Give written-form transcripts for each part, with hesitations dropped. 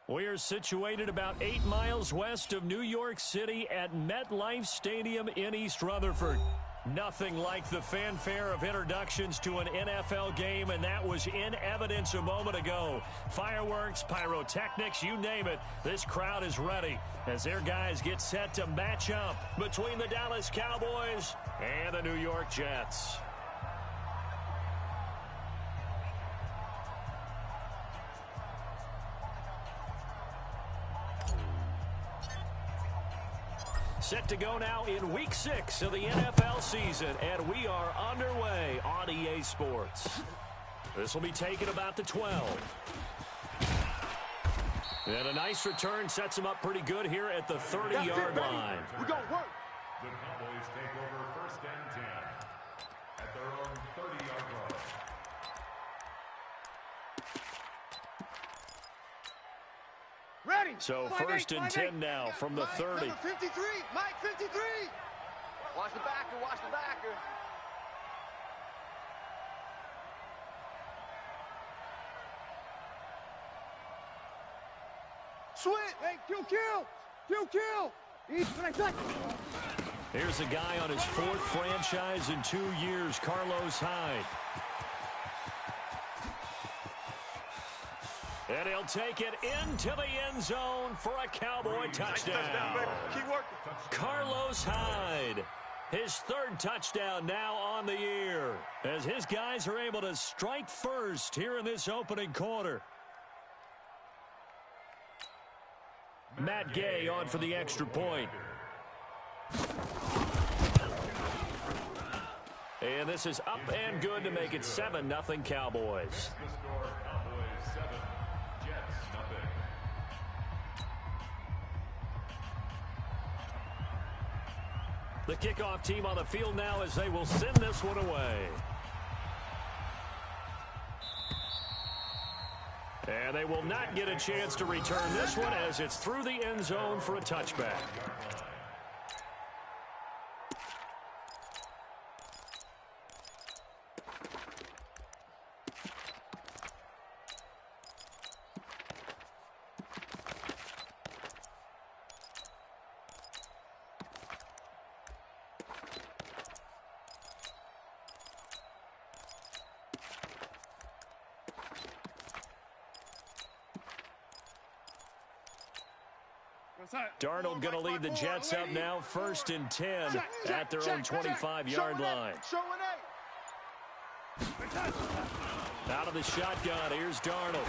We are situated about 8 miles west of New York City at MetLife Stadium in East Rutherford. Nothing like the fanfare of introductions to an NFL game, and that was in evidence a moment ago. Fireworks, pyrotechnics, you name it, this crowd is ready as their guys get set to match up between the Dallas Cowboys and the New York Jets. Set to go now in Week 6 of the NFL season, and we are underway on EA Sports. This will be taken about the 12. And a nice return sets them up pretty good here at the 30-yard line. We're going to work. The Cowboys take over 1st and 10 at their own 30-yard line. Ready. So 1st and 10 now from the 30. Number 53, Mike 53. Watch the backer, watch the backer. Switch. Hey, kill. Here's a guy on his 4th franchise in 2 years, Carlos Hyde. And he'll take it into the end zone for a Cowboy touchdown. Keep working. Carlos Hyde, his 3rd touchdown now on the year, as his guys are able to strike first here in this opening quarter. Matt Gay on for the extra point. And this is up and good to make it 7-0 Cowboys. The kickoff team on the field now as they will send this one away. And they will not get a chance to return this one as it's through the end zone for a touchback. Darnold going to lead the Jets up now, 1st and 10 at their own 25-yard line. Out of the shotgun, here's Darnold.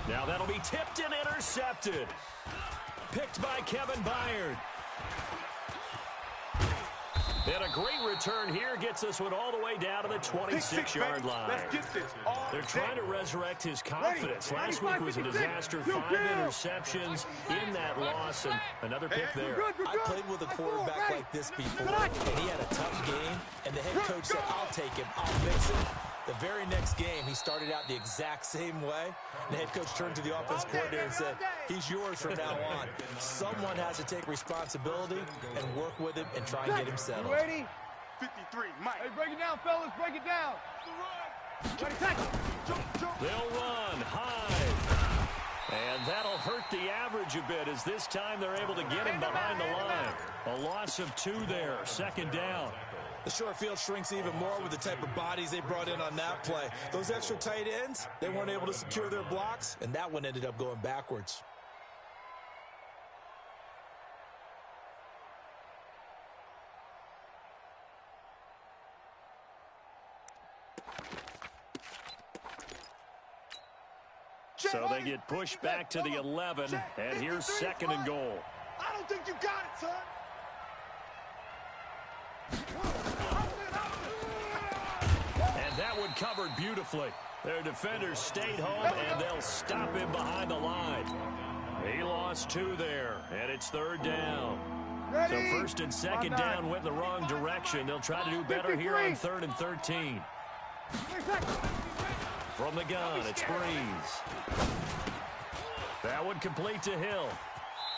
Now that'll be tipped and intercepted. Picked by Kevin Byard. And a great return here gets this one all the way down to the 26-yard line. They're trying to resurrect his confidence. Last week was a disaster. 5 interceptions in that loss, and another pick there. I played with a quarterback like this before, and he had a tough game, and the head coach said, I'll take him, I'll fix him. The very next game, he started out the exact same way. The head coach turned to the offense coordinator and said, he's yours from now on. Someone has to take responsibility and work with him and try and get him settled. Ready? 53, Mike. Hey, break it down, fellas. Break it down. Ready, tackle. They'll run high. And that'll hurt the average a bit as this time they're able to get him behind the line. A loss of 2 there, 2nd down. The short field shrinks even more with the type of bodies they brought in on that play. Those extra tight ends, they weren't able to secure their blocks, and that one ended up going backwards. So they get pushed back to the 11, and here's 2nd and goal. I don't think you got it, son. And that one covered beautifully. Their defenders stayed home, and they'll stop him behind the line. He lost 2 there, and it's 3rd down. So 1st and 2nd down went in the wrong direction. They'll try to do better here on 3rd and 13. From the gun, it's Breeze. That one complete to Hill.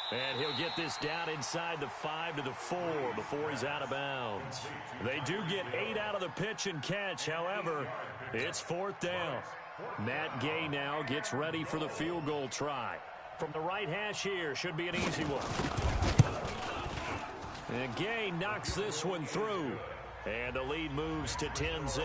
And he'll get this down inside the 5 to the 4 before he's out of bounds. They do get 8 out of the pitch and catch. However, it's 4th down. Matt Gay now gets ready for the field goal try. From the right hash here, should be an easy one. And Gay knocks this one through. And the lead moves to 10-zip.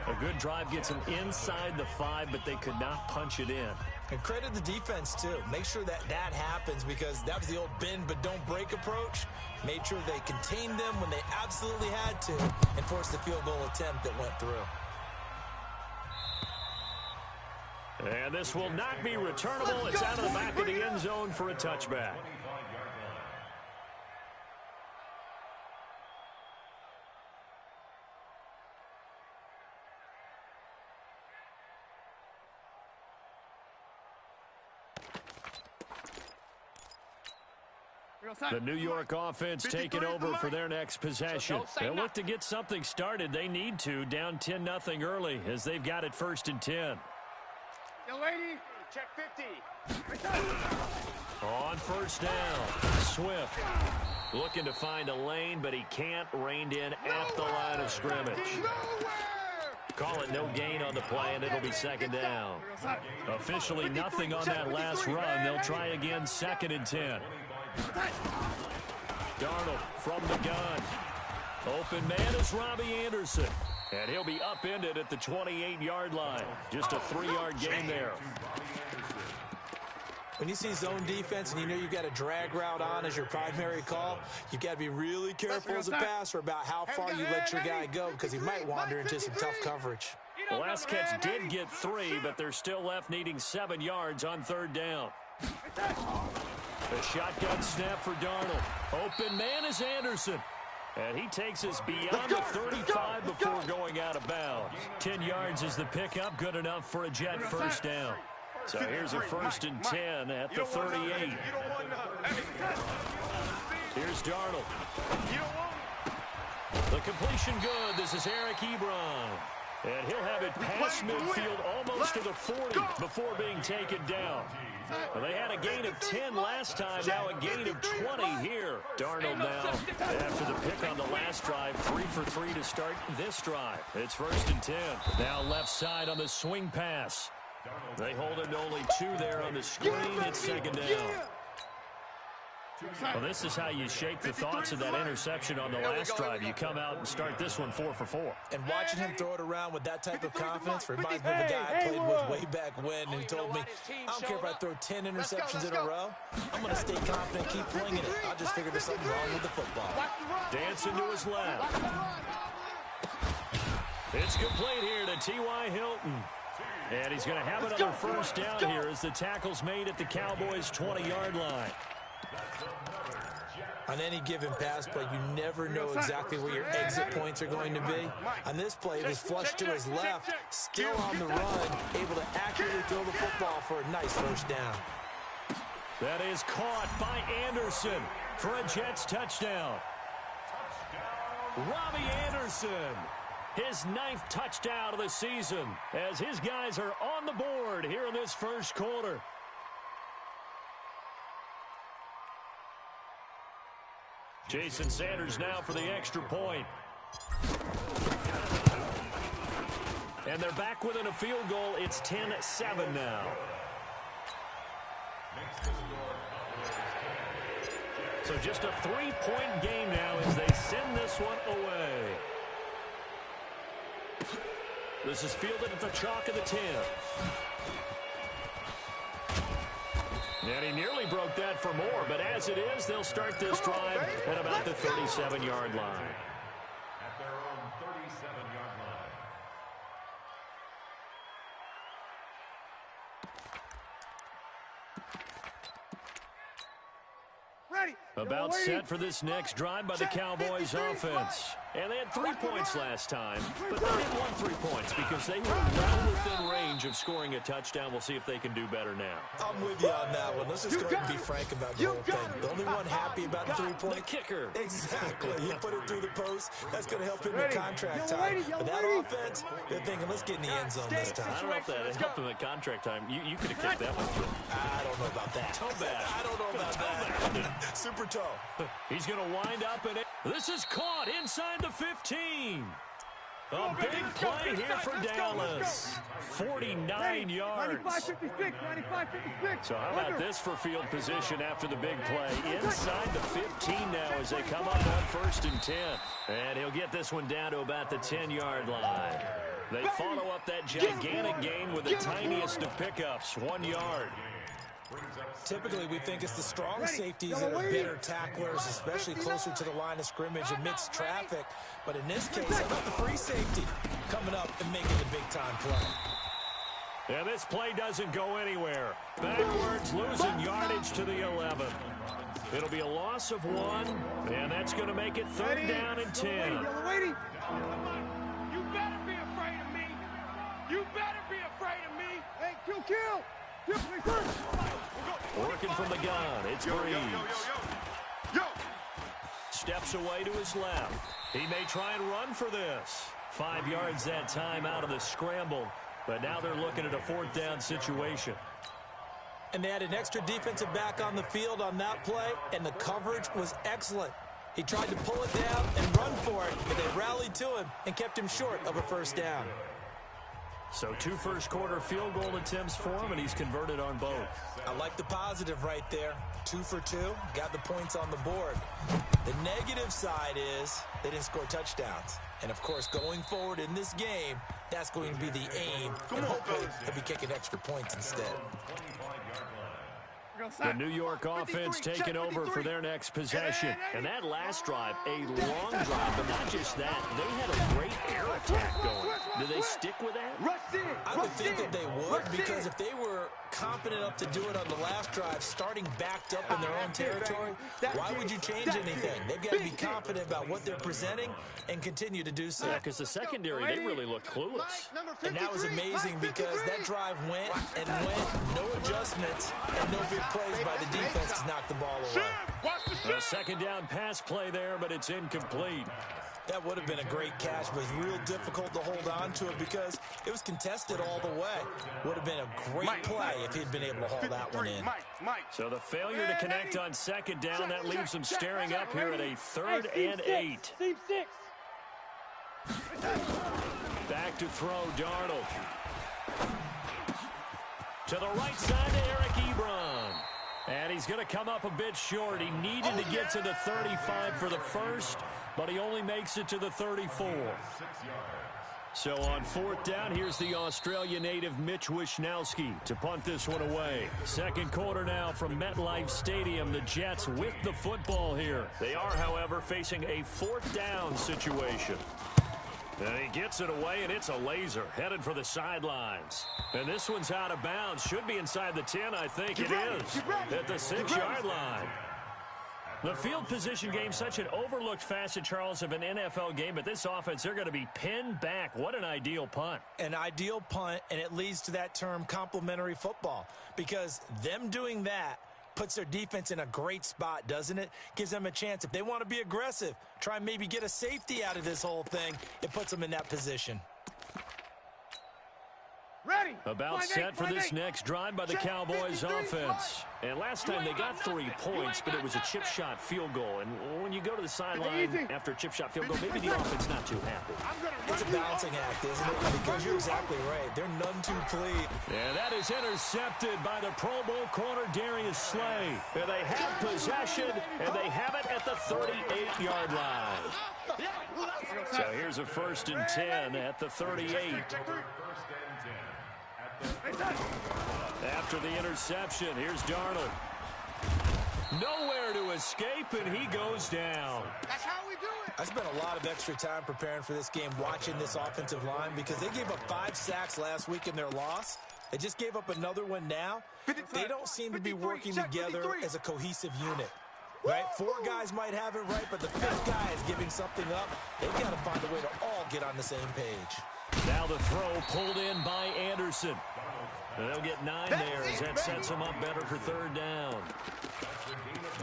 A good drive gets them inside the 5, but they could not punch it in. And credit the defense, too. Make sure that happens, because that was the old bend but don't break approach. Made sure they contained them when they absolutely had to and forced the field goal attempt that went through. And this will not be returnable. It's out of the back of the end zone for a touchback. The New York offense taking over for their next possession. They'll look to get something started. They need to, down 10-0 early, as they've got it 1st and 10. Yo, lady, check 50. On first down, Swift looking to find a lane, but he can't. Reined in at the line of scrimmage. Call it no gain on the play, and it'll be 2nd down. Officially nothing on that last run. They'll try again, 2nd and 10. Darnold from the gun. Open man is Robbie Anderson. And he'll be upended at the 28-yard line. Just a 3-yard gain there. When you see zone defense and you know you've got a drag route on as your primary call, you've got to be really careful as a passer about how far you let your guy go, because he might wander into some tough coverage. The last catch did get 3, but they're still left needing 7 yards on 3rd down. The shotgun snap for Darnold. Open man is Anderson. And he takes us beyond the 35 before going out of bounds. 10 yards is the pickup, good enough for a Jet first down. So here's a 1st and 10 at the 38. Here's Darnold. The completion good. This is Eric Ebron. And he'll have it past midfield almost to the 40 before being taken down. Well, they had a gain of 10 last time, now a gain of 20 here. Darnold now, after the pick on the last drive, 3 for 3 to start this drive. It's 1st and 10. Now left side on the swing pass. They hold him to only 2 there on the screen. It's 2nd down. Well, this is how you shake the thoughts of that interception on the last drive. You come out and start this one 4 for 4. And watching him throw it around with that type of confidence reminds me of a guy I played with way back when, and he told me, I don't care if I throw 10 interceptions in a row. I'm going to stay confident, keep flinging it. I just figured there's something wrong with the football. Dancing to his left. It's complete here to T.Y. Hilton. And he's going to have another first down here as the tackle's made at the Cowboys' 20-yard line. On any given pass play, you never know exactly where your exit points are going to be. On this play, it was flushed to his left, still on the run, able to accurately throw the football for a nice first down. That is caught by Anderson for a Jets touchdown. Robbie Anderson, his 9th touchdown of the season, as his guys are on the board here in this first quarter. Jason Sanders now for the extra point. And they're back within a field goal. It's 10-7 now. So just a 3-point game now as they send this one away. This is fielded at the chalk of the 10. And he nearly broke that for more, but as it is, they'll start this drive at about the 37-yard line. At their own 37-yard line. Ready. About set for this next drive by the Cowboys offense. And they had 3 points last time, but they didn't want 3 points because they were well within range of scoring a touchdown. We'll see if they can do better now. I'm with you on that one. Let's just go ahead and be frank about the whole thing. The only one happy about the 3-point kicker. Exactly. You put it through the post. That's going to help him in contract time. But that offense, they're thinking, let's get in the end zone this time. I don't know if that helped him at contract time. You could have kicked that one through. I don't know about that. Toe bad. I don't know about that. Super toe. He's going to wind up in it. This is caught inside the 15. A big play here for Dallas. 49 yards. 95-56. So how about this for field position after the big play? Inside the 15 now as they come up on 1st and 10. And he'll get this one down to about the 10-yard line. They follow up that gigantic gain with the tiniest of pickups, 1 yard. Typically, we think it's the strong safeties that are better tacklers, especially closer to the line of scrimmage amidst traffic. But in this case, how about the free safety coming up and making the big-time play? And this play doesn't go anywhere. Backwards, losing yardage to the 11. It'll be a loss of 1, and that's going to make it 3rd down and 10. You better be afraid of me. You better be afraid of me. Hey, kill. Working from the gun, it's Breeze. Steps away to his left. He may try and run for this. 5 yards that time out of the scramble, but now they're looking at a 4th down situation. And they had an extra defensive back on the field on that play, and the coverage was excellent. He tried to pull it down and run for it, but they rallied to him and kept him short of a 1st down. So 2 first-quarter field goal attempts for him, and he's converted on both. I like the positive right there. 2 for 2, got the points on the board. The negative side is they didn't score touchdowns. And, of course, going forward in this game, that's going to be the aim, and hopefully he'll be kicking extra points instead. The New York offense taking over for their next possession. And that last drive, a long drive, but not just that. They had a great air attack going. Do they stick with that? I would think that they would, because if they were confident enough to do it on the last drive, starting backed up in their own territory, why would you change anything? They've got to be confident about what they're presenting and continue to do so. Yeah, because the secondary, they really looked clueless. And that was amazing because that drive went and went, no adjustments, and no big plays by the defense to knock the ball away. A 2nd down pass play there, but it's incomplete. That would have been a great catch, but it was real difficult to hold on to it because it was contested all the way. Would have been a great play if he'd been able to haul that one in. So the failure to connect on 2nd down, that leaves them staring up here at a 3rd and 8. Back to throw, Darnold. To the right side to Eric Ebron. And he's going to come up a bit short. He needed to get to the 35 for the first, but he only makes it to the 34. So on 4th down, here's the Australia native Mitch Wishnowsky to punt this one away. 2nd quarter now from MetLife Stadium. The Jets with the football here. They are, however, facing a 4th down situation. And he gets it away, and it's a laser headed for the sidelines. And this one's out of bounds. Should be inside the 10, I think it is. At the 6-yard line. The field position game, such an overlooked facet, Charles, of an NFL game. But this offense, they're going to be pinned back. What an ideal punt. An ideal punt, and it leads to that term complementary football. Because them doing that puts their defense in a great spot, doesn't it? Gives them a chance. If they want to be aggressive, try and maybe get a safety out of this whole thing, it puts them in that position. Ready. About set for this next drive by the Cowboys offense. And last time they got 3 points, but it was a chip shot field goal. And when you go to the sideline after a chip shot field goal, maybe the offense not too happy. It's a balancing act, isn't it? Because you're exactly right. They're none too pleased. And that is intercepted by the Pro Bowl corner Darius Slay. And they have possession, and they have it at the 38-yard line. So here's a 1st and 10 at the 38. After the interception, here's Darnold. Nowhere to escape, and he goes down. That's how we do it. I spent a lot of extra time preparing for this game, watching this offensive line, because they gave up 5 sacks last week in their loss. They just gave up another one now. They don't seem to be working together as a cohesive unit. Right? 4 guys might have it right, but the 5th guy is giving something up. They've got to find a way to all get on the same page. Now the throw pulled in by Anderson. And they'll get 9 there as that sets him up better for 3rd down.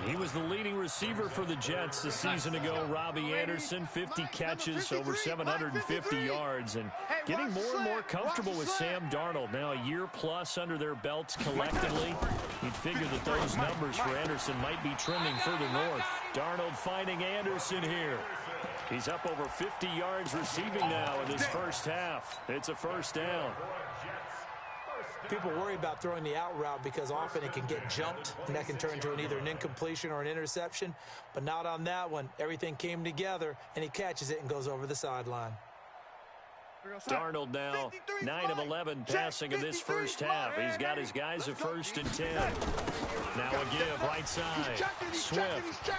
He was the leading receiver for the Jets a season ago. Robbie Anderson, 50 catches, over 750 yards, and getting more and more comfortable with Sam Darnold. Now a year plus under their belts collectively. You'd figure that those numbers for Anderson might be trending further north. Darnold finding Anderson here. He's up over 50 yards receiving now in this first half. It's a first down. People worry about throwing the out route because often it can get jumped, and that can turn into either an incompletion or an interception. But not on that one. Everything came together, and he catches it and goes over the sideline. Darnold now 9 of 11 passing in this first half. He's got his guys at 1st and 10. Now a give right side. Swift.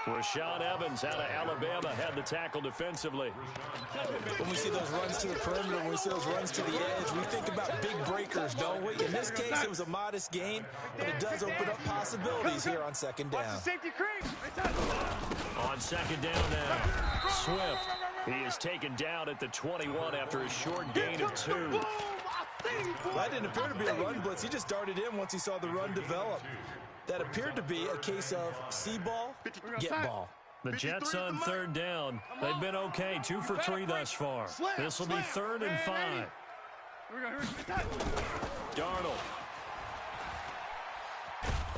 Rashaan Evans out of Alabama had the tackle defensively. When we see those runs to the perimeter, when we see those runs to the edge, we think about big breakers, don't we? In this case, it was a modest gain, but it does open up possibilities here on second down. On second down now, Swift. He is taken down at the 21 after a short gain of 2. That didn't appear to be a run blitz. He just darted in once he saw the run develop. That appeared to be a case of see ball, get ball. The Jets on 3rd down. They've been okay, 2 for 3 thus far. This will be 3rd and 5. Darnold.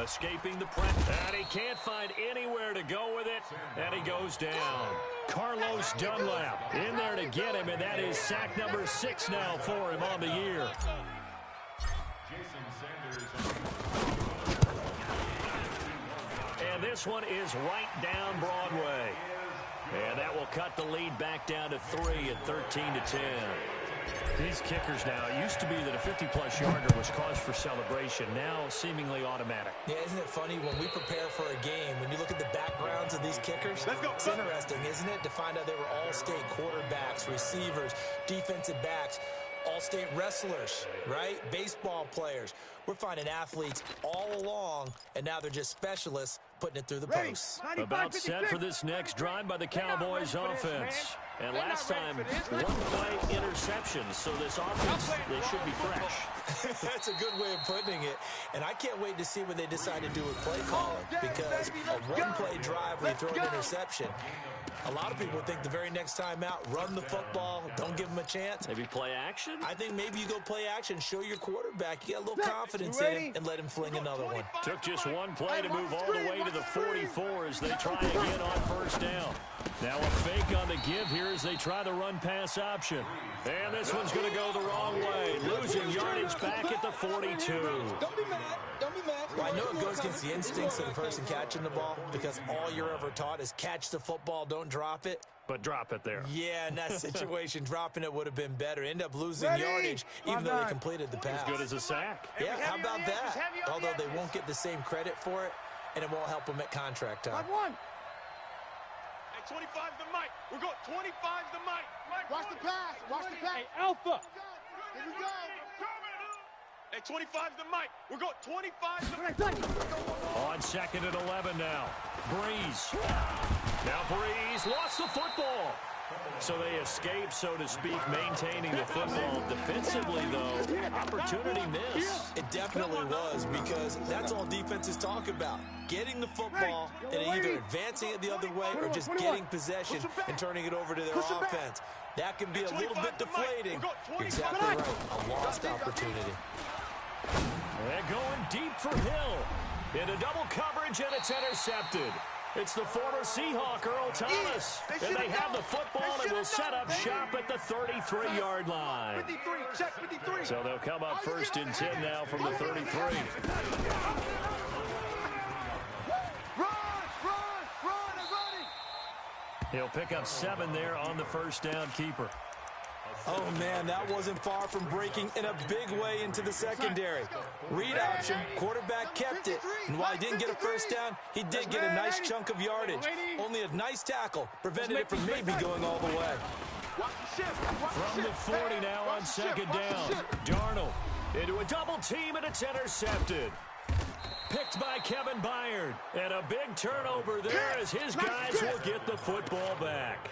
Escaping the press, and he can't find anywhere to go with it, and he goes down. Carlos Dunlap in there to get him, and that is sack number 6 now for him on the year. And this one is right down Broadway. And that will cut the lead back down to 3 at 13-10. These kickers now, it used to be that a 50-plus yarder was cause for celebration. Now seemingly automatic. Yeah, isn't it funny when we prepare for a game, when you look at the backgrounds of these kickers, it's interesting, isn't it, to find out they were all-state quarterbacks, receivers, defensive backs, all-state wrestlers, right? Baseball players. We're finding athletes all along, and now they're just specialists putting it through the posts. About set for this next drive by the Cowboys offense. And last time, 1-play interception, so this offense, they should be fresh. That's a good way of putting it. And I can't wait to see what they decide to do with play calling, because a one-play drive where you throw an interception, a lot of people think the very next time out, run the football, don't give them a chance. Maybe play action? I think maybe you go play action, show your quarterback, you get a little confidence in him, and let him fling another one. Took just one play to move all the way to the 44 as they try again on 1st down. Now a fake on the give here as they try the run-pass option. And this one's going to go the wrong way, losing yardage back at the 42. Don't be mad. Don't be mad. Well, I know it goes against the instincts of the person catching the ball, because all you're ever taught is catch the football, don't drop it. But drop it there. Yeah, in that situation, dropping it would have been better. End up losing yardage, even though they completed the pass. As good as a sack. Yeah, how about that? Although they won't get the same credit for it, and it won't help them at contract time. 25 the mic. We're going 25 the mic. Watch the pass. Watch the pass. Hey, Alpha. Here we go. Hey, 25 the mic. We're going 25 the mic. On 2nd and 11 now. Breeze. Now Breeze lost the football. So they escape, so to speak, maintaining the football. Defensively, though, opportunity miss. It definitely was, because that's all defenses talk about. Getting the football and either advancing it the other way or just getting possession and turning it over to their offense. That can be a little bit deflating. Exactly right. A lost opportunity. They're going deep for Hill. Into double coverage, and it's intercepted. It's the former Seahawk, Earl Thomas. And they have the football and will set up shop at the 33-yard line. So they'll come up 1st and 10 now from the 33. He'll pick up 7 there on the 1st down keeper. Oh, man, that wasn't far from breaking in a big way into the secondary. Read option, quarterback kept it, and while he didn't get a 1st down, he did get a nice chunk of yardage. Only a nice tackle prevented it from maybe going all the way. From the 40 now on 2nd down. Darnold into a double team, and it's intercepted. Picked by Kevin Byard. And a big turnover there as his guys will get the football back.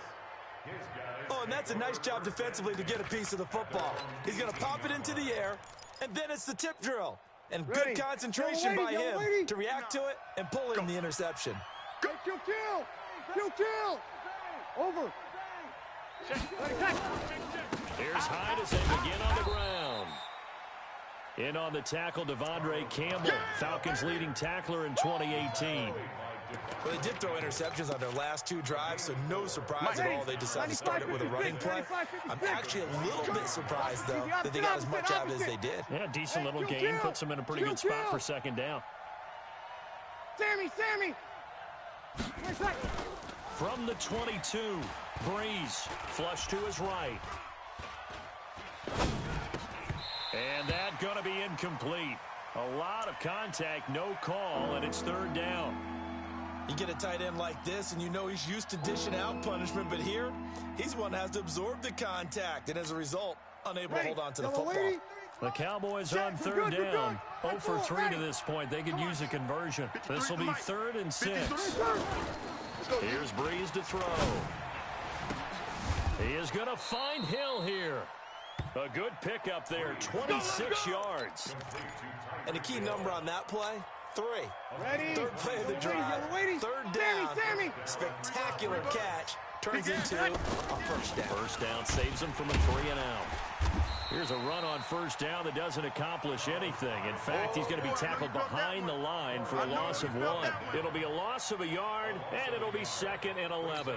Oh, and that's a nice job defensively to get a piece of the football. He's going to pop it into the air, and then it's the tip drill. And good concentration by him to react to it and pull in the interception. Go, kill. Over. Here's Hyde as they begin on the ground. In on the tackle, Devondre Campbell, Falcons leading tackler in 2018. Well, they did throw interceptions on their last 2 drives, so no surprise at all they decided to start it with a running play. I'm actually a little bit surprised, though, that they got as much out of it as they did. Yeah, decent little gain. Puts them in a pretty good spot for second down. Sammy! From the 22, Breeze, flush to his right. And that going to be incomplete. A lot of contact, no call, and it's third down. You get a tight end like this, and you know he's used to dishing out punishment, but here, he's the one that has to absorb the contact, and as a result, unable to hold on to the football. The Cowboys on third down. 0 for 3 to this point. They could use a conversion. This will be 3rd and 6. Here's Breeze to throw. He is going to find Hill here. A good pickup there, 26 yards. And a key number on that play, 3. Third play of the drive, third down, spectacular catch, turns into a first down. First down saves him from a 3-and-out. Here's a run on first down that doesn't accomplish anything. In fact, he's going to be tackled behind the line for a loss of 1. It'll be a loss of a yard, and it'll be 2nd and 11.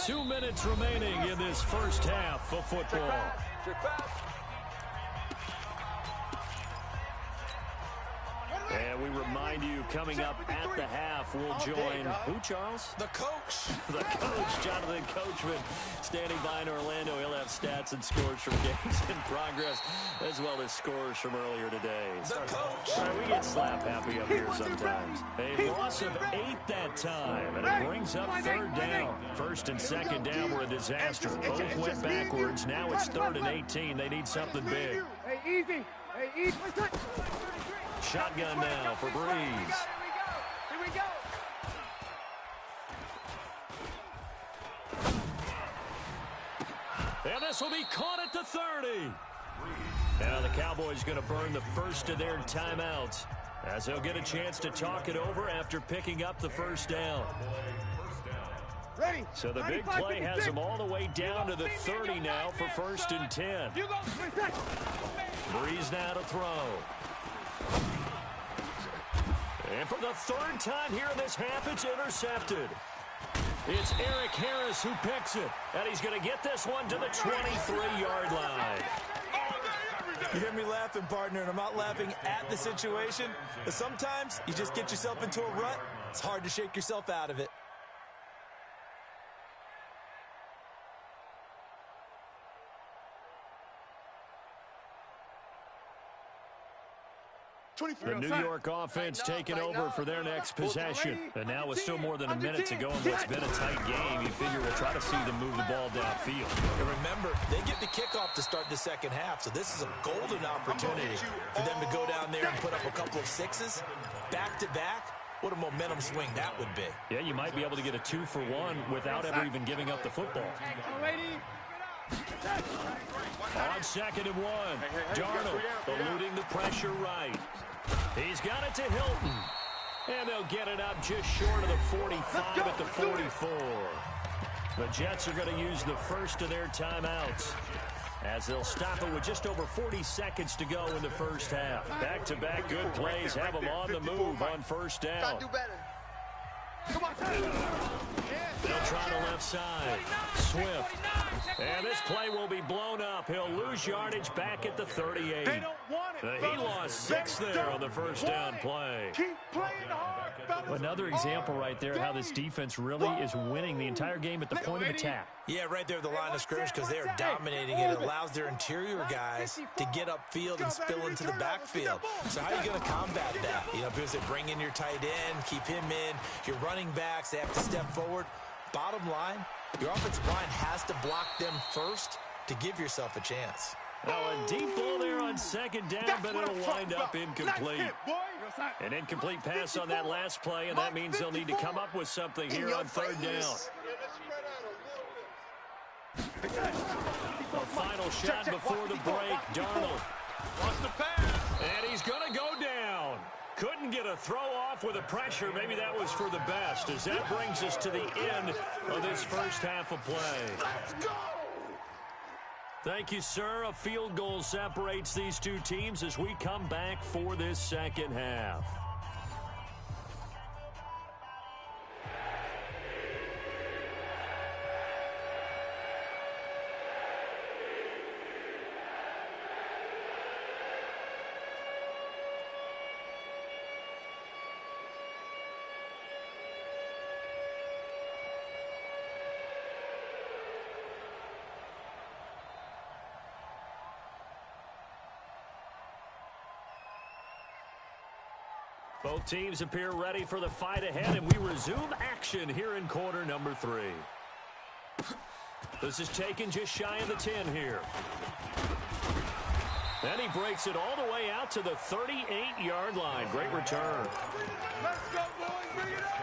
2 minutes remaining in this first half of football. And we remind you, coming up at the half, we'll join, who, Charles? The coach. The coach, Jonathan Coachman, standing by in Orlando. He'll have stats and scores from games in progress, as well as scores from earlier today. The coach. Right, we get slap happy up here sometimes. A loss of 8 that time, and it brings up third down. First and second down were a disaster. Both went backwards. Now it's 3rd and 18. They need something big. Hey, easy. Shotgun now for Breeze. Here we go. And this will be caught at the 30. Now the Cowboys going to burn the first of their timeouts, as they'll get a chance to talk it over after picking up the first down. Ready. So the big play has them all the way down to the 30 now for 1st and 10. Breeze now to throw. And for the 3rd time here in this half, it's intercepted. It's Eric Harris who picks it, and he's going to get this one to the 23-yard line. You hear me laughing, partner, and I'm not laughing at the situation, but sometimes you just get yourself into a rut. It's hard to shake yourself out of it. The New York offense taking over for their next possession. And now with still more than a minute to go in what's been a tight game, you figure we'll try to see them move the ball downfield. And remember, they get the kickoff to start the second half, so this is a golden opportunity for them to go down there and put up a couple of 6s back-to-back. What a momentum swing that would be. Yeah, you might be able to get a 2-for-1 without ever even giving up the football. On 2nd and 1, Darnold eluding the pressure right. He's got it to Hilton. And they'll get it up just short of the 45 at the 44. The Jets are going to use the first of their timeouts, as they'll stop it with just over 40 seconds to go in the first half. Back-to-back good plays have them on the move on first down. They'll try the left side. Swift. And this play will be blown up. He'll lose yardage back at the 38. He lost 6 there on the first down play. Another example right there how this defense really is winning the entire game at the point of attack. Yeah, right there at the line of scrimmage, because they are dominating it. It allows their interior guys to get upfield and spill into the backfield. So how are you going to combat that? You know, because they bring in your tight end, keep him in. Your running backs, they have to step forward. Bottom line, your offensive line has to block them first to give yourself a chance. Now a deep ball there on second down, but it'll wind up incomplete. An incomplete pass on that last play, and that means they'll need to come up with something here on third down. A final shot before the break. Darnold. And he's going to go down. Couldn't get a throw off with the pressure. Maybe that was for the best, as that brings us to the end of this first half of play. Thank you, sir. A field goal separates these two teams as we come back for this second half. Both teams appear ready for the fight ahead, and we resume action here in quarter number 3. This is taken just shy of the 10 here. And he breaks it all the way out to the 38-yard line. Great return. Let's go, boys. Bring it up.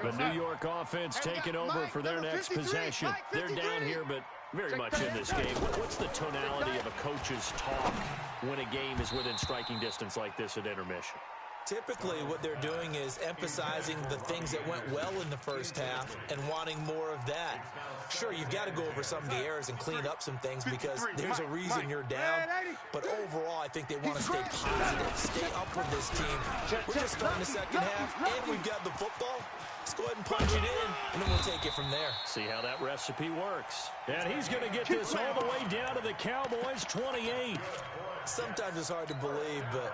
The New York offense taking over for their next possession. They're down here, but very much in this game. What's the tonality of a coach's talk when a game is within striking distance like this at intermission? Typically, what they're doing is emphasizing the things that went well in the first half and wanting more of that. Sure, you've got to go over some of the errors and clean up some things because there's a reason you're down. But overall, I think they want to stay positive, stay up with this team. We're just starting the second half, and we've got the football. Let's go ahead and punch it in, and then we'll take it from there. See how that recipe works. And he's going to get this all the way down to the Cowboys' 28. Sometimes it's hard to believe, but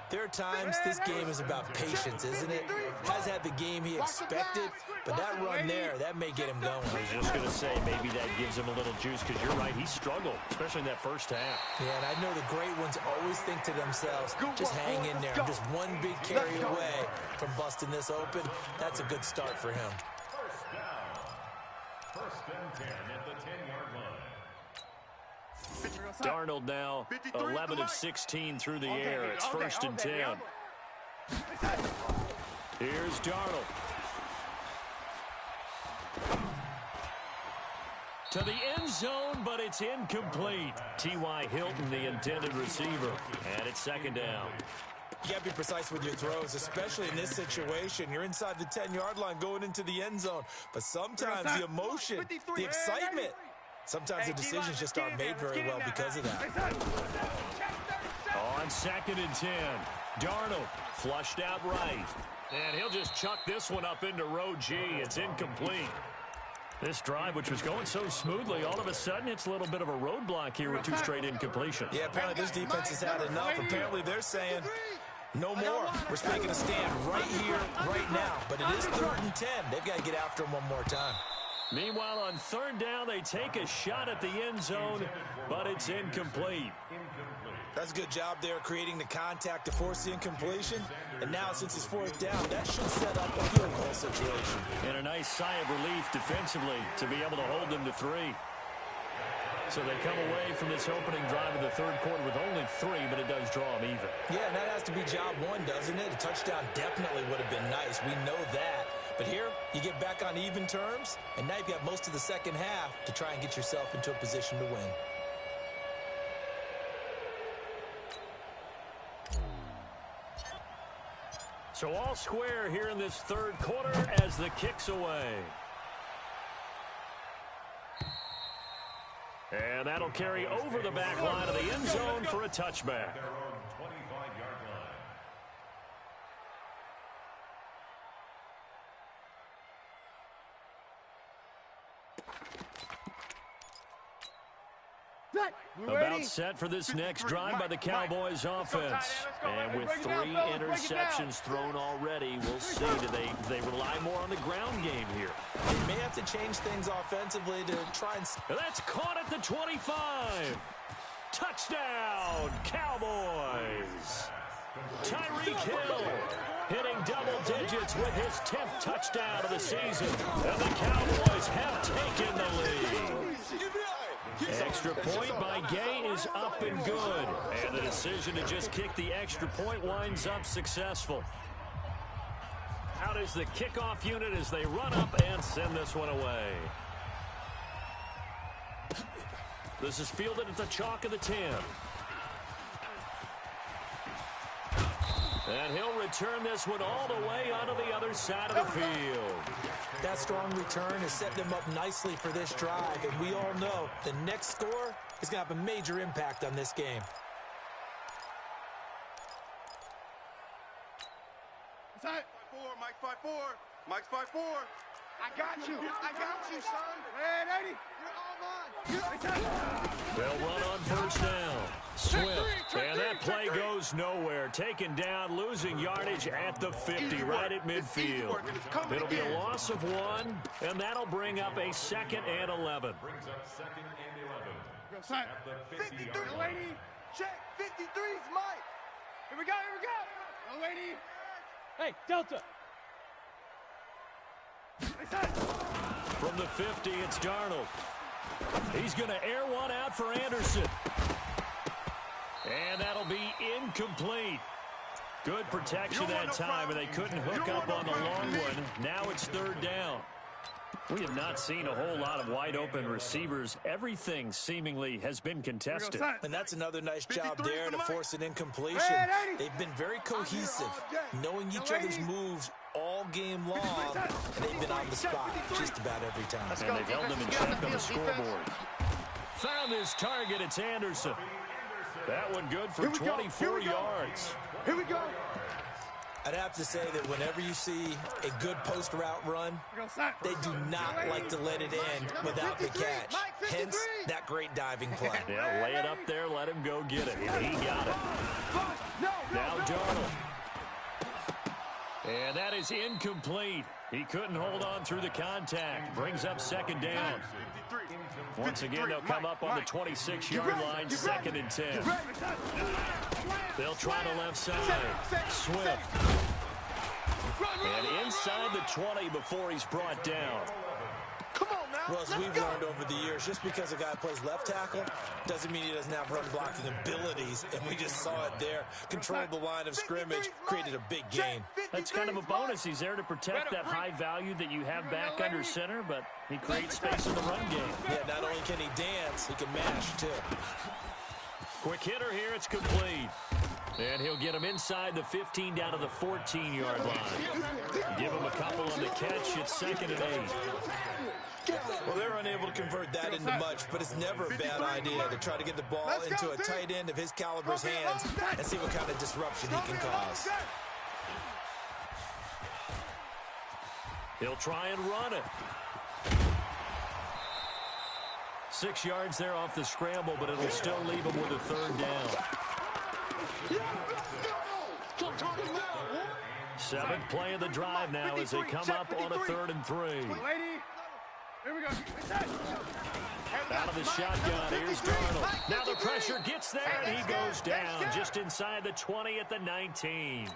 there are times this game is about patience, isn't it? Has had the game he expected, but that run there, that may get him going. I was just going to say, maybe that gives him a little juice, because you're right, he struggled, especially in that first half. Yeah, and I know the great ones always think to themselves, just hang in there. I'm just one big carry away from busting this open. That's a good start for him. First and 10 at the 10-yard line. Darnold now 11 of 16 through the air. It's first and 10. Here's Darnold. To the end zone, but it's incomplete. T.Y. Hilton, the intended receiver. And it's second down. You got to be precise with your throws, especially in this situation. You're inside the 10-yard line going into the end zone. But sometimes the emotion, the excitement, sometimes the decisions just aren't made very well because of that. On second and 10, Darnold flushed out right. And he'll just chuck this one up into row G. It's incomplete. This drive, which was going so smoothly, all of a sudden it's a little bit of a roadblock here with 2 straight incompletions. Yeah, apparently this defense has had enough. Apparently they're saying, no more. We're making a stand right here, right now. But it is 3rd and 10. They've got to get after him one more time. Meanwhile, on 3rd down, they take a shot at the end zone, but it's incomplete. That's a good job there creating the contact to force the incompletion. And now, since it's 4th down, that should set up a field goal situation. And a nice sigh of relief defensively to be able to hold them to 3. So they come away from this opening drive in the 3rd quarter with only 3, but it does draw them even. Yeah, and that has to be job 1, doesn't it? A touchdown definitely would have been nice. We know that. But here, you get back on even terms, and now you've got most of the second half to try and get yourself into a position to win. So all square here in this 3rd quarter as the kick's away. And that'll carry over the back line of the end zone for a touchback. Their own 25-yard line. About set for this next drive by the Cowboys offense. And with 3 interceptions thrown already, we'll see. Do they rely more on the ground game here? They may have to change things offensively to try and... That's caught at the 25. Touchdown, Cowboys. Tyreek Hill hitting double digits with his 10th touchdown of the season. And the Cowboys have taken the lead. Extra point by Gay is up and good. And the decision to just kick the extra point winds up successful. Out is the kickoff unit as they run up and send this one away. This is fielded at the chalk of the 10. And he'll return this one all the way onto the other side of the field. That strong return has set them up nicely for this drive, and we all know the next score is going to have a major impact on this game. Mike 5-4, Mike 5-4, Mike 5-4. I got you, son. Hey, 80. You're all mine. They'll run on first down. Swift, and that play goes nowhere. Taken down, losing yardage at the 50, right at midfield. It'll be a loss of 1, and that'll bring up a 2nd and 11. Brings up 2nd and 11. At the 50-yard line. Check. 53's Mike. Here we go. No lady. Hey, Delta. From the 50, it's Darnold. He's going to air one out for Anderson. And that'll be incomplete. Good protection that time, and they couldn't hook up on the long one. Now it's third down. We have not seen a whole lot of wide-open receivers. Everything seemingly has been contested. And that's another nice job there to force an incompletion. They've been very cohesive, knowing each other's moves all game long, and they've been on the spot just about every time. And they've held them in check on the scoreboard. Found his target, it's Anderson. That one good for 24 yards. Here we go. I'd have to say that whenever you see a good post route run, they do not like to let it end without the catch. Hence, that great diving play. Yeah, lay it up there, let him go get it. And he got it. Now Darnold. And that is incomplete. He couldn't hold on through the contact. Brings up second down. Once again, they'll come up on the 26-yard line, 2nd and 10. They'll try the left side. Swift. And inside the 20 before he's brought down. Well, as we've learned over the years, just because a guy plays left tackle doesn't mean he doesn't have run blocking abilities, and we just saw it there. Controlled the line of scrimmage, created a big gain. That's kind of a bonus. He's there to protect that high value that you have back under center, but he creates space in the run game. Yeah, not only can he dance, he can mash, too. Quick hitter here, it's complete. And he'll get him inside the 15 down to the 14-yard line. Give him a couple on the catch. It's 2nd and 8. Well, they're unable to convert that into much, but it's never a bad idea to try to get the ball into a tight end of his caliber's hands and see what kind of disruption he can cause. He'll try and run it. 6 yards there off the scramble, but it'll still leave him with a third down. 7th play of the drive now as they come up on a 3rd and 3. Here we go. Out of the shotgun, here's Darnold. Now the pressure gets there, and he goes down just inside the 20 at the 19.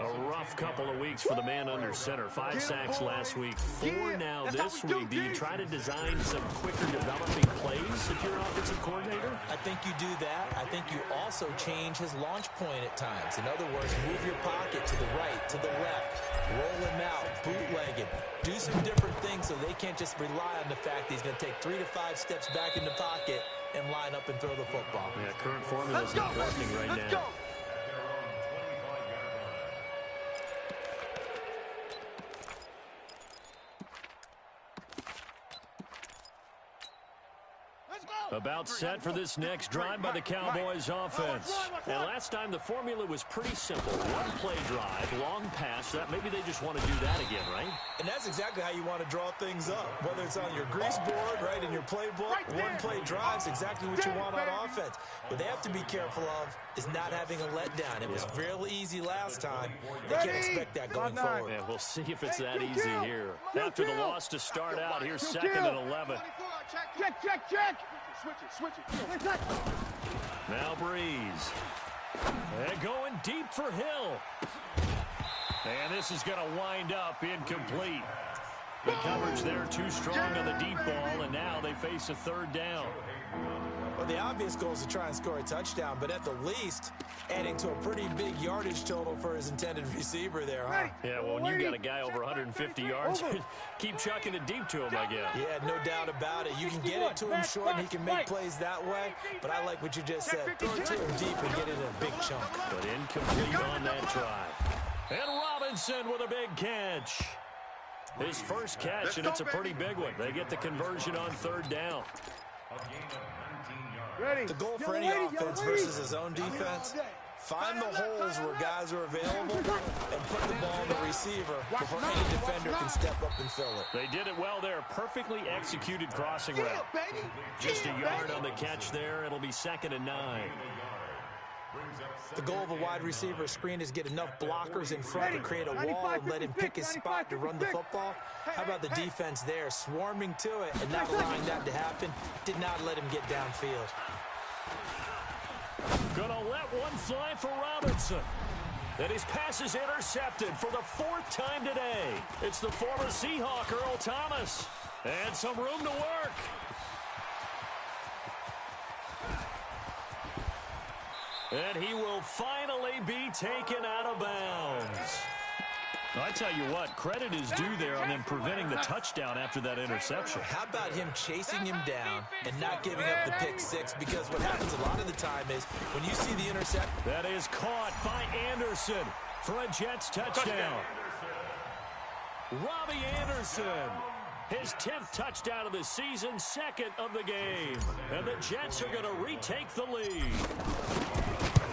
A rough couple of weeks for the man under center. 5 sacks last week, 4 now this week. Do you try to design some quicker developing plays if you're an offensive coordinator? I think you do that. I think you also change his launch point at times. In other words, move your pocket to the right, to the left, roll him out, bootleg it. Do some different things so they can't just rely on the fact that he's going to take 3 to 5 steps back in the pocket and line up and throw the football. Yeah, current formula's not working right now. About set for this next drive by the Cowboys offense. And last time the formula was pretty simple. One play drive, long pass. That maybe they just want to do that again, right? And that's exactly how you want to draw things up. Whether it's on your grease board, right, in your playbook, one play drive's exactly what you want on offense. What they have to be careful of is not having a letdown. It was real easy last time. They can't expect that going forward. Yeah, we'll see if it's that easy here. After the loss to start out, here's 2nd and 11. Check. Switch it. Now Breeze. And going deep for Hill. And this is going to wind up incomplete. The coverage there too strong on the deep ball, and now they face a 3rd down. Well, the obvious goal is to try and score a touchdown, but at the least, adding to a pretty big yardage total for his intended receiver there, huh? Yeah, well, when you got a guy over 150 yards, keep chucking it deep to him, I guess. Yeah, no doubt about it. You can get it to him short, and he can make plays that way, but I like what you just said. Throw it to him deep and get it in a big chunk. But incomplete on that drive. And Robinson with a big catch. His first catch, and it's a pretty big one. They get the conversion on 3rd down. The goal for any offense versus his own defense, find the holes where guys are available and put the ball on the receiver before any defender can step up and fill it. They did it well there. Perfectly executed crossing route. Just a yard on the catch there. It'll be 2nd and 9. The goal of a wide receiver screen is get enough blockers in front to create a wall and let him pick his spot to run the football. How about the defense there, swarming to it and not allowing that to happen? Did not let him get downfield. one fly for Robinson. And his pass is intercepted for the 4th time today. It's the former Seahawk, Earl Thomas. And some room to work. And he will finally be taken out of bounds. I tell you what, credit is due there on them preventing the touchdown after that interception. How about him chasing him down and not giving up the pick six? Because what happens a lot of the time is when you see the interception. That is caught by Anderson for a Jets touchdown. Robbie Anderson, his 10th touchdown of the season, 2nd of the game. And the Jets are going to retake the lead.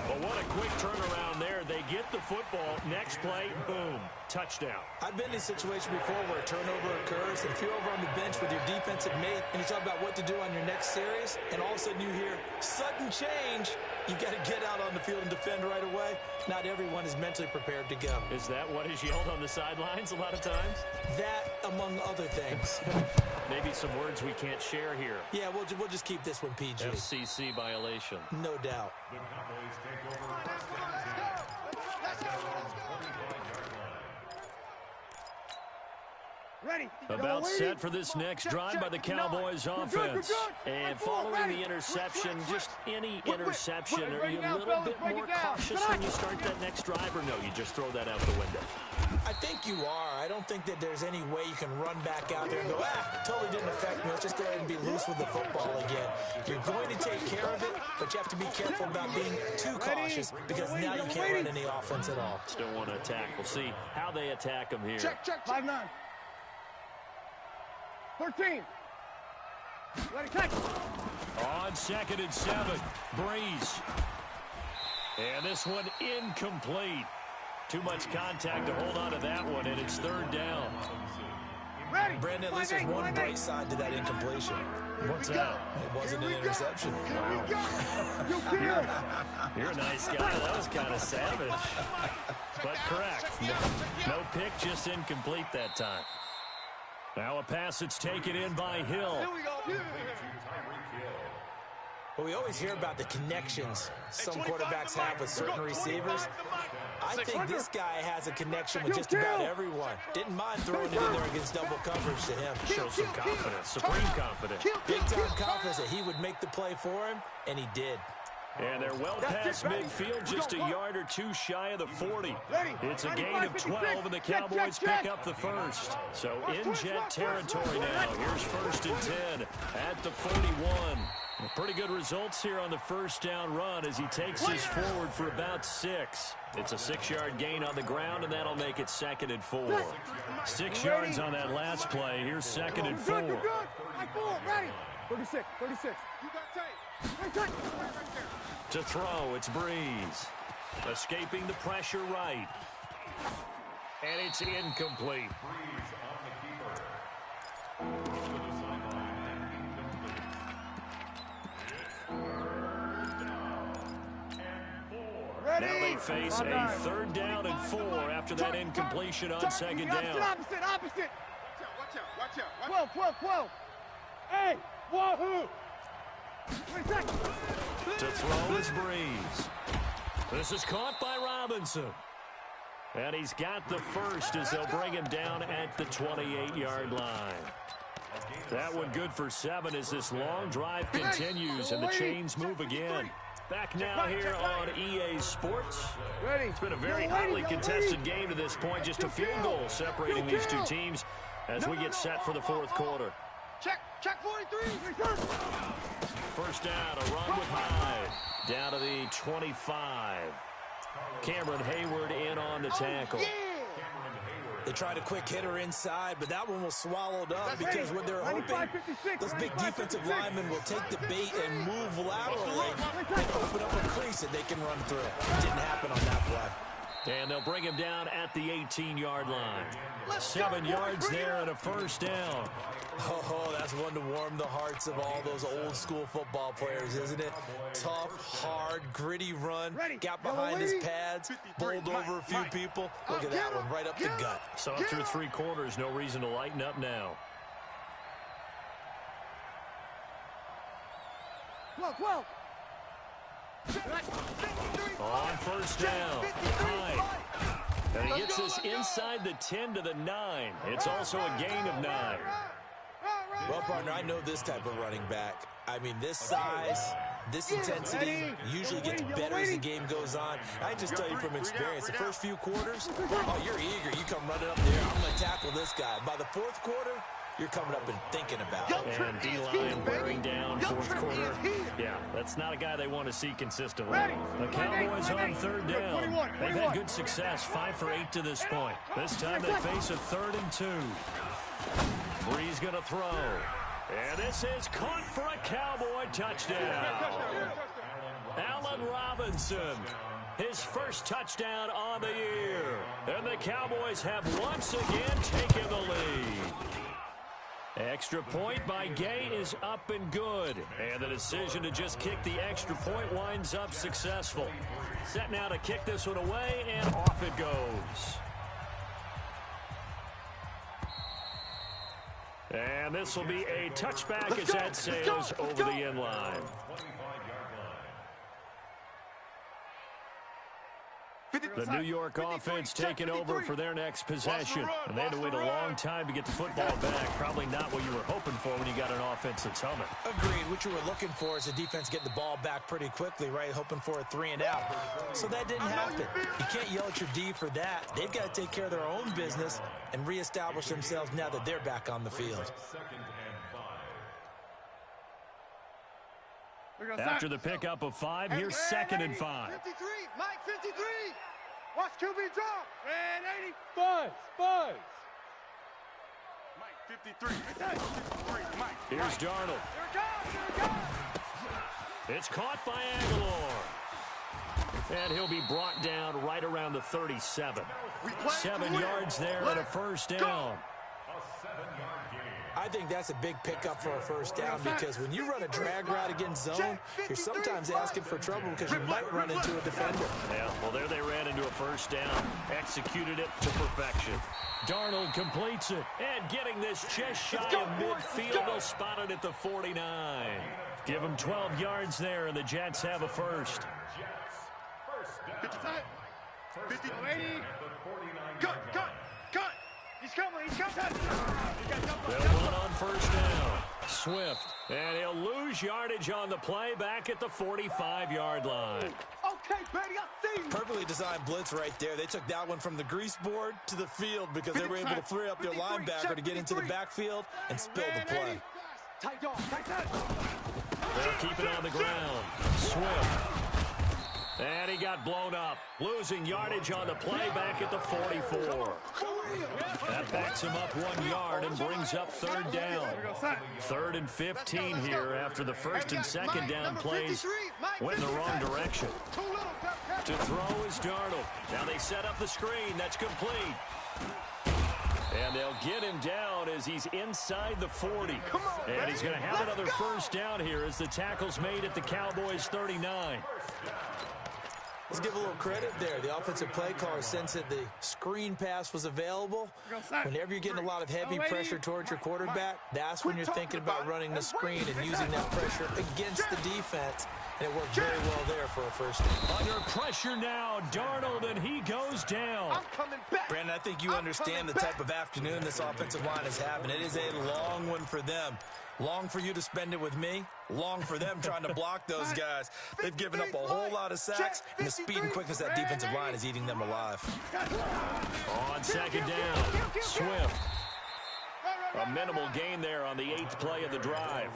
But what a quick turnaround there. They get the football. Next play, boom, touchdown. I've been in a situation before where a turnover occurs, and if you're over on the bench with your defensive mate and you talk about what to do on your next series, and all of a sudden you hear sudden change, you've got to get out on the field and defend right away. Not everyone is mentally prepared to go. Is that what is yelled on the sidelines a lot of times? That, among other things. Maybe some words we can't share here. Yeah, we'll just keep this one PG. FCC violation. No doubt. The Cowboys take over first down 10. Ready. About set for this next drive by the Cowboys offense. And following the interception, just any interception, are you a little bit more cautious when you start that next drive, or no, you just throw that out the window? I think you are. I don't think that there's any way you can run back out there and go, totally didn't affect me. Let's just go ahead and be loose with the football again. You're going to take care of it, but you have to be careful about being too cautious because now you can't run any offense at all. Still want to attack. We'll see how they attack them here. Check. 5-9. 13. Ready, catch. On 2nd and 7, Breeze. And this one incomplete. Too much contact to hold on to that one, and it's 3rd down. Ready. Brandon, at least there's one bright side to that incompletion. What's that? It wasn't an interception. Wow. You're a nice guy. That was kind of savage. But correct. No pick, just incomplete that time. Now a pass that's taken in by Hill. Here we go. Well, we always hear about the connections some quarterbacks have with certain receivers. I think this guy has a connection with just about everyone. Didn't mind throwing it in there against double coverage to him. Show some confidence, supreme confidence. Big-time confidence that he would make the play for him, and he did. And they're well past midfield, just a yard or two shy of the 40. It's a gain of 12, and the Cowboys pick up the first. So in Jet territory now. Here's 1st and 10 at the 41. Pretty good results here on the first down run as he takes this forward for about 6. It's a 6-yard gain on the ground, and that'll make it 2nd and 4. 6 yards on that last play. Here's 2nd and 4. Ready. 36. You got tape. To throw, it's Breeze. Escaping the pressure right. And it's incomplete. Breeze on the keeper. To the sideline and incomplete. Ready. Now they face a 3rd down and 4 after that incompletion on 2nd down. Opposite. Watch out. 12. Hey, wahoo. To throw is Breeze. This is caught by Robinson. And he's got the first as they'll bring him down at the 28-yard line. That one good for 7 as this long drive continues and the chains move again. Back now here on EA Sports. It's been a very hotly contested game to this point. Just a field goal separating these two teams as we get set for the 4th quarter. Check 43. First down, a run with Hyde. Down to the 25. Cameron Hayward in on the tackle. They tried a quick hitter inside, but that one was swallowed up because what they're hoping, those big defensive linemen will take the bait and move laterally and open up a crease that they can run through. It didn't happen on that play. And they'll bring him down at the 18-yard line. 7 yards there and a first down. Oh, that's one to warm the hearts of all those old-school football players, isn't it? Tough, hard, gritty run. Got behind his pads, bowled over a few people. Look at that one, right up the gut. So through 3 quarters, no reason to lighten up now. 12. On first down, Hyde. And he gets this inside the 10 to the 9. It's also a gain of 9. Well, partner, I know this type of running back. I mean, this size, this intensity usually gets better as the game goes on. I just tell you from experience, the first few quarters, oh, you're eager. You come running up there, I'm going to tackle this guy. By the fourth quarter, you're coming up and thinking about it. And D-line wearing down fourth quarter. Yeah, that's not a guy they want to see consistently. The Cowboys on third down. They've had good success, 5 for 8 to this point. This time they face a 3rd and 2. Bree's going to throw. And this is caught for a Cowboy touchdown. Allen Robinson, his first touchdown on the year. And the Cowboys have once again taken the lead. Extra point by Gay is up and good. And the decision to just kick the extra point winds up successful. Set now to kick this one away, and off it goes. And this will be a touchback as that sails over the end line. The New York offense taking over for their next possession. And they had to wait a long time to get the football back. Probably not what you were hoping for when you got an offense that's humming. Agreed. What you were looking for is the defense getting the ball back pretty quickly, right? Hoping for a 3 and out. So that didn't happen. You can't yell at your D for that. They've got to take care of their own business and reestablish themselves now that they're back on the field. After the pickup of 5, here's 2nd and 5. 53, Mike 53. Watch QB drop. And 80. Buzz. Mike 53. 53, Mike. Here's Darnold. Here it goes. It's caught by Aguilar. And he'll be brought down right around the 37. 7 yards there and a first down. I think that's a big pickup for a first down because when you run a drag route against zone, you're sometimes asking for trouble because you might run into a defender. Yeah, well, there they ran into a first down, executed it to perfection. Darnold completes it, and getting this just shy of midfield, they'll spot it at the 49. Give them 12 yards there, and the Jets have a first. 55. 50. 80. Cut. He's coming. They'll run on first down. Swift. And he'll lose yardage on the play back at the 45-yard line. Okay, Betty, I see you. Perfectly designed blitz right there. They took that one from the grease board to the field because they were able to free up their linebacker to get into the backfield and spill the play. Tight dog. They'll keep it on the ground. Swift. And he got blown up, losing yardage on the play back at the 44. That backs him up 1 yard and brings up 3rd down. 3rd and 15 here after the 1st and 2nd down plays went in the wrong direction. To throw is Darnold. Now they set up the screen. That's complete. And they'll get him down as he's inside the 40. And he's going to have another first down here as the tackle's made at the Cowboys' 39. Let's give a little credit there. The offensive play caller sensed that the screen pass was available. Whenever you're getting a lot of heavy pressure towards your quarterback, that's when you're thinking about running the screen and using that pressure against the defense. And it worked very well there for a first down. Under pressure now, Darnold, and he goes down. Brandon, I think you understand the type of afternoon this offensive line is having. It is a long one for them. Long for you to spend it with me. Long for them trying to block those guys. They've given up a whole lot of sacks, and the speed and quickness of that defensive line is eating them alive. On 2nd down, Swift. A minimal gain there on the 8th play of the drive.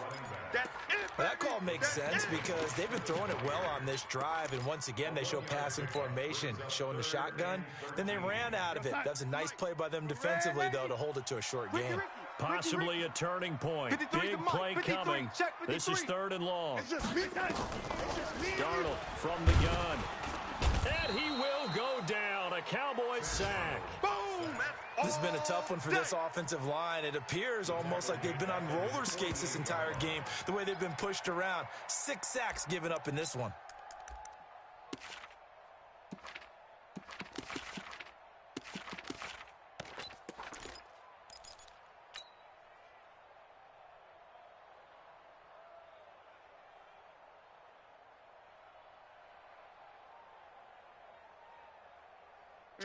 Well, that call makes sense because they've been throwing it well on this drive, and once again they show passing formation, showing the shotgun. Then they ran out of it. That's a nice play by them defensively, though, to hold it to a short game. Possibly a turning point. Big play coming. This is 3rd and long. Darnold from the gun. And he will go down. A Cowboys sack. This has been a tough one for this offensive line. It appears almost like they've been on roller skates this entire game, the way they've been pushed around. 6 sacks given up in this one.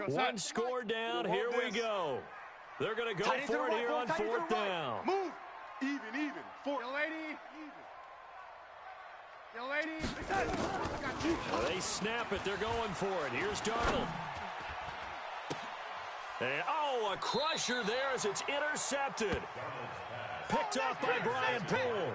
One score down. Here we go. They're going to go for it here on fourth down. Move. Even. Fourth. Young lady. They snap it. They're going for it. Here's Darnold. And, a crusher there as it's intercepted. Picked off by Brian Poole.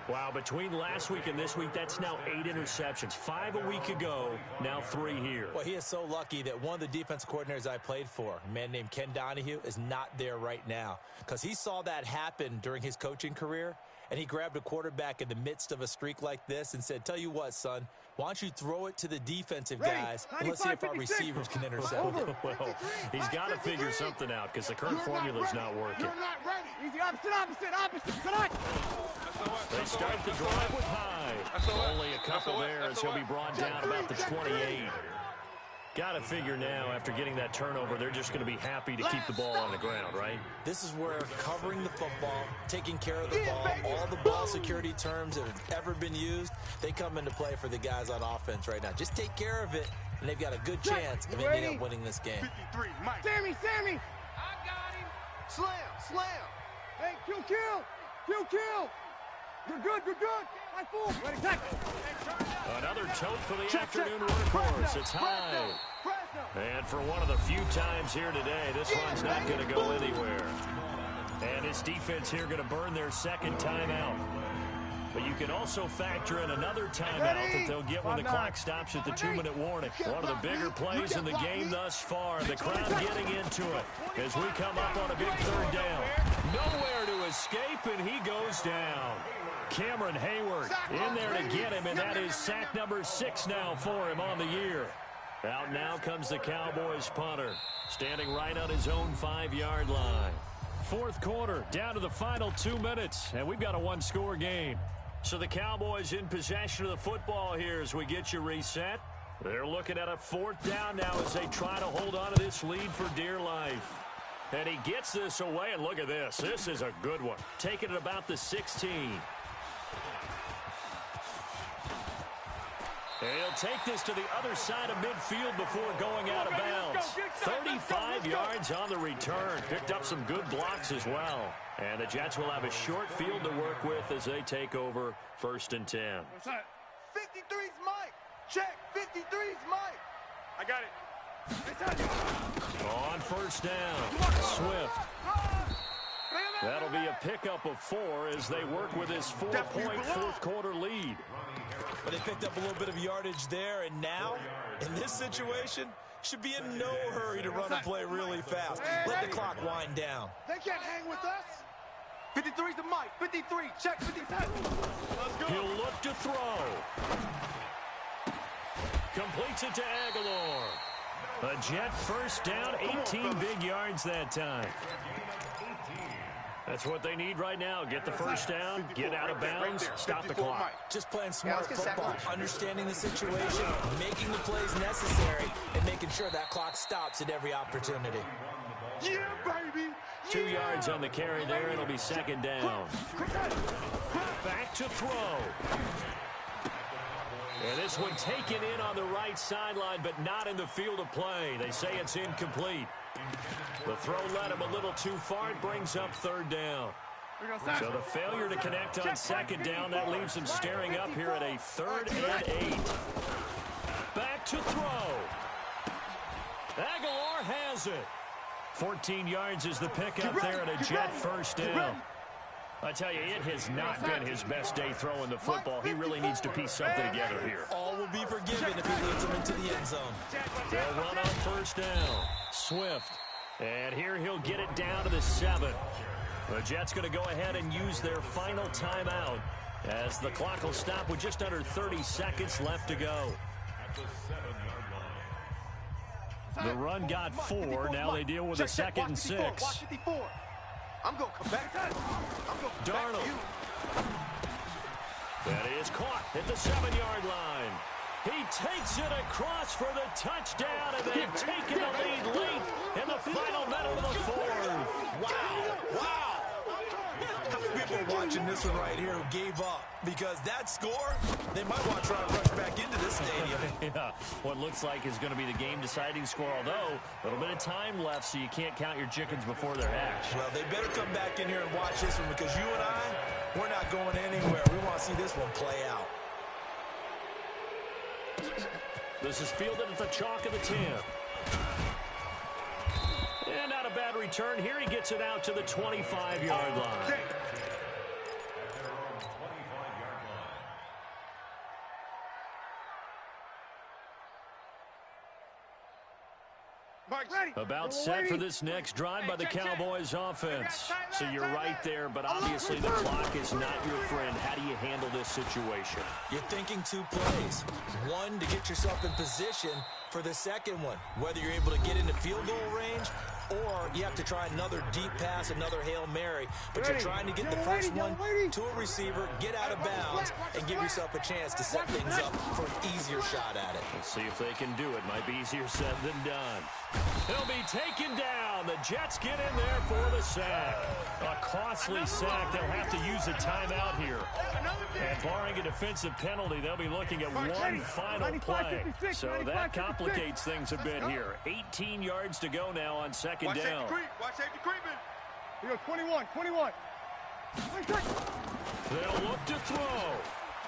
Wow, between last week and this week, that's now 8 interceptions. 5 a week ago, now 3 here. Well, he is so lucky that one of the defense coordinators I played for, a man named Ken Donahue, is not there right now. Because he saw that happen during his coaching career, and he grabbed a quarterback in the midst of a streak like this and said, tell you what, son, why don't you throw it to the defensive guys, and let's see if our receivers can intercept it. Well, he's got to figure something out because the current formula's not working. You're not ready. Easy, opposite. Tonight. They start the drive with Hyde. Only a couple there as he'll be brought down about the 28. Got to figure now, after getting that turnover, they're just going to be happy to keep the ball on the ground, right? This is where covering the football, taking care of the ball, all the ball security terms that have ever been used, they come into play for the guys on offense right now. Just take care of it, and they've got a good chance of ending up winning this game. 53, Mike. Sammy. I got him. Slam. Hey, kill. You're good. I fool. Ready, tackle. Another tote for the afternoon workhorse. It's Hyde. And for one of the few times here today, this one's not going to go anywhere. And his defense here going to burn their second timeout. But you can also factor in another timeout that they'll get when the clock stops at the 2-minute warning. One of the bigger plays in the game thus far. The crowd getting into it as we come up on a big third down. Nowhere to escape, and he goes down. Cameron Hayward in there to get him, and that is sack number 6 now for him on the year. Out now comes the Cowboys punter, standing right on his own 5-yard line. Fourth quarter, down to the final 2 minutes, and we've got a one-score game. So the Cowboys in possession of the football here as we get you reset. They're looking at a fourth down now as they try to hold on to this lead for dear life. And he gets this away, and look at this. This is a good one. Taking it about the 16. And he'll take this to the other side of midfield before going out of bounds. 35 yards on the return. Picked up some good blocks as well. And the Jets will have a short field to work with as they take over 1st and 10. 53's Mike. Check. 53's Mike. I got it. On first down, Swift. That'll be a pickup of 4 as they work with his 4-point fourth quarter lead. But they picked up a little bit of yardage there, and now, in this situation, should be in no hurry to run a play really fast. Let the clock wind down. They can't hang with us. 53's the Mike. 53. Check. 53. Let's go. He'll look to throw. Completes it to Aguilar. A Jet first down, 18 big yards that time. That's what they need right now. Get the first down, get out of bounds, stop the clock. Just playing smart football, understanding the situation, making the plays necessary, and making sure that clock stops at every opportunity. Yeah, baby. 2 yards on the carry there. It'll be second down. Back to throw. And this one taken in on the right sideline, but not in the field of play. They say it's incomplete. The throw led him a little too far. It brings up third down. So the failure to connect on second down, that leaves him staring up here at a 3rd and 8. Back to throw. Aguilar has it. 14 yards is the pickup there at a Jet first down. I tell you, it has not been his best day throwing the football. He really needs to piece something together here. All will be forgiven if he leads him into the end zone. They'll run on first down. Swift. And here he'll get it down to the 7. The Jets going to go ahead and use their final timeout as the clock will stop with just under 30 seconds left to go. The run got 4. Now they deal with a 2nd and 6. I'm going to come back. Darnold. That is caught at the 7-yard line. He takes it across for the touchdown, and they've taken the lead late in the final minute of the 4th. Wow. How many people are watching watching this one right here who gave up. Because that score, they might want to try and rush back into this stadium. Yeah, what looks like is going to be the game-deciding score, although a little bit of time left, so you can't count your chickens before they're hatched. Well, they better come back in here and watch this one because you and I, we're not going anywhere. We want to see this one play out. This is fielded at the chalk of the 10. And not a bad return. Here he gets it out to the 25-yard line. About set for this next drive by the Cowboys offense. So you're right there, but obviously the clock is not your friend. How do you handle this situation? You're thinking two plays. One, to get yourself in position for the second one. Whether you're able to get into field goal range or you have to try another deep pass, another Hail Mary. But you're trying to get the first one to a receiver, get out of bounds, and give yourself a chance to set things up for an easier shot at it. Let's see if they can do it. Might be easier said than done. He'll be taken down. The Jets get in there for the sack. A costly sack. They'll have to use a timeout here. And barring a defensive penalty, they'll be looking at one final play. So that complicates things a bit here. 18 yards to go now on second down. Watch safety creeping. We go 21. They'll look to throw.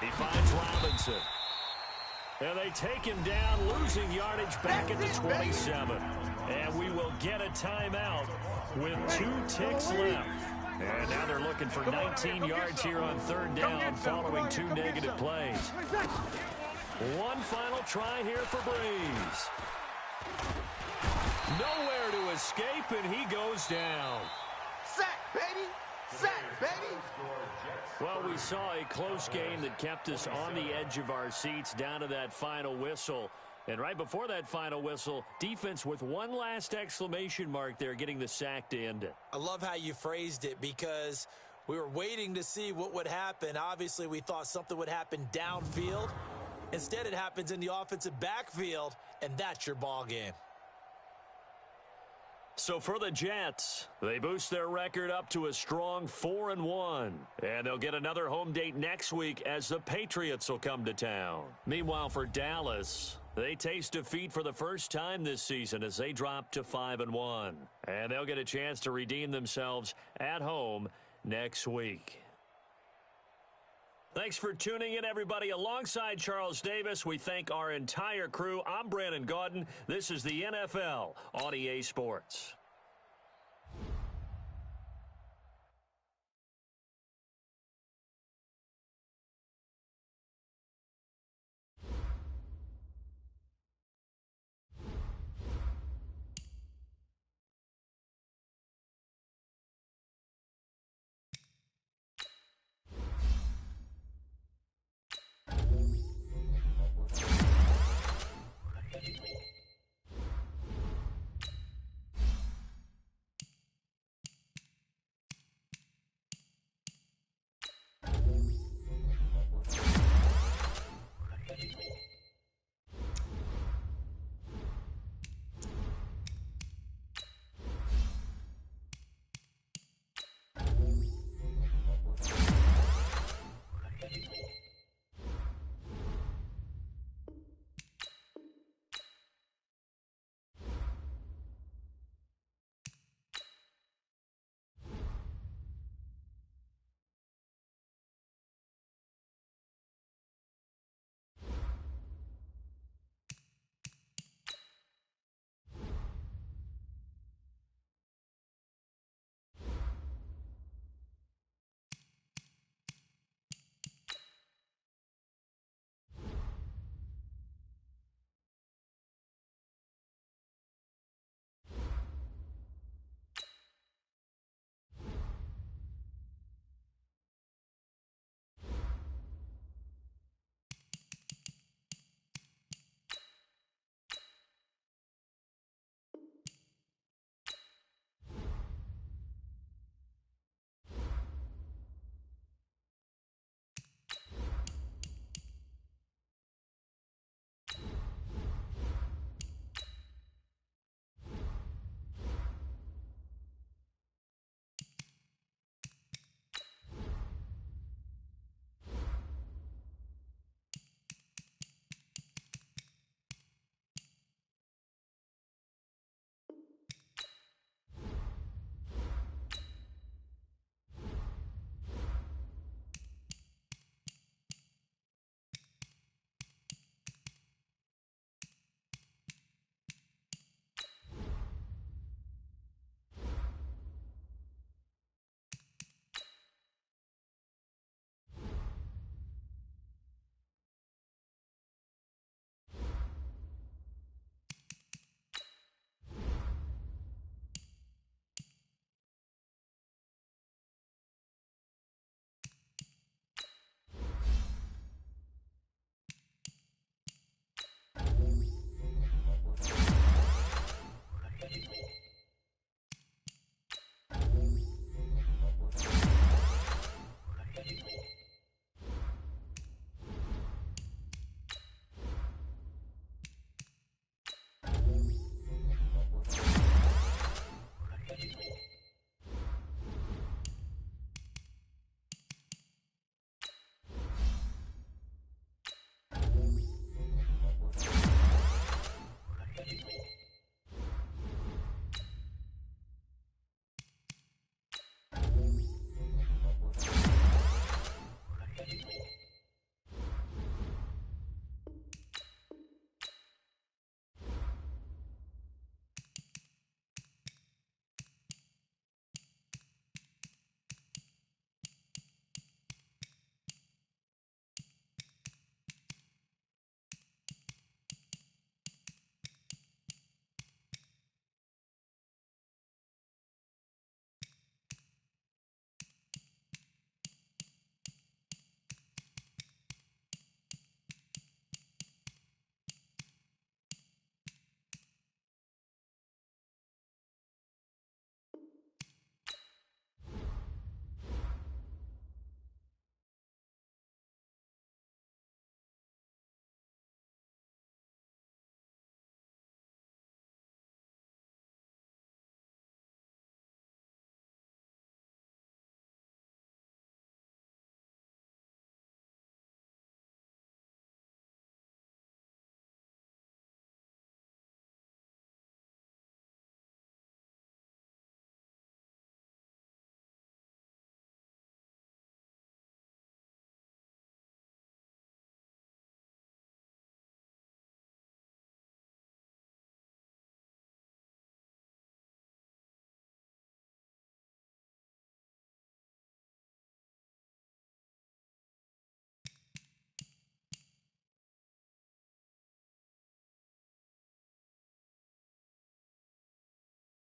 He finds Robinson. And they take him down, losing yardage back at the 27. And we will get a timeout with 2 ticks left. And now they're looking for 19 yards here on third down following 2 negative plays. One final try here for Breeze. Nowhere to escape, and he goes down. Sack, baby! Sack, baby! Well, we saw a close game that kept us on the edge of our seats down to that final whistle. And right before that final whistle, defense with one last exclamation mark there, getting the sack to end it. I love how you phrased it because we were waiting to see what would happen. Obviously, we thought something would happen downfield. Instead, it happens in the offensive backfield, and that's your ball game. So for the Jets, they boost their record up to a strong 4-1. And they'll get another home date next week as the Patriots will come to town. Meanwhile, for Dallas, they taste defeat for the first time this season as they drop to 5-1. And they'll get a chance to redeem themselves at home next week. Thanks for tuning in, everybody. Alongside Charles Davis, we thank our entire crew. I'm Brandon Gaudin. This is the NFL on EA Sports.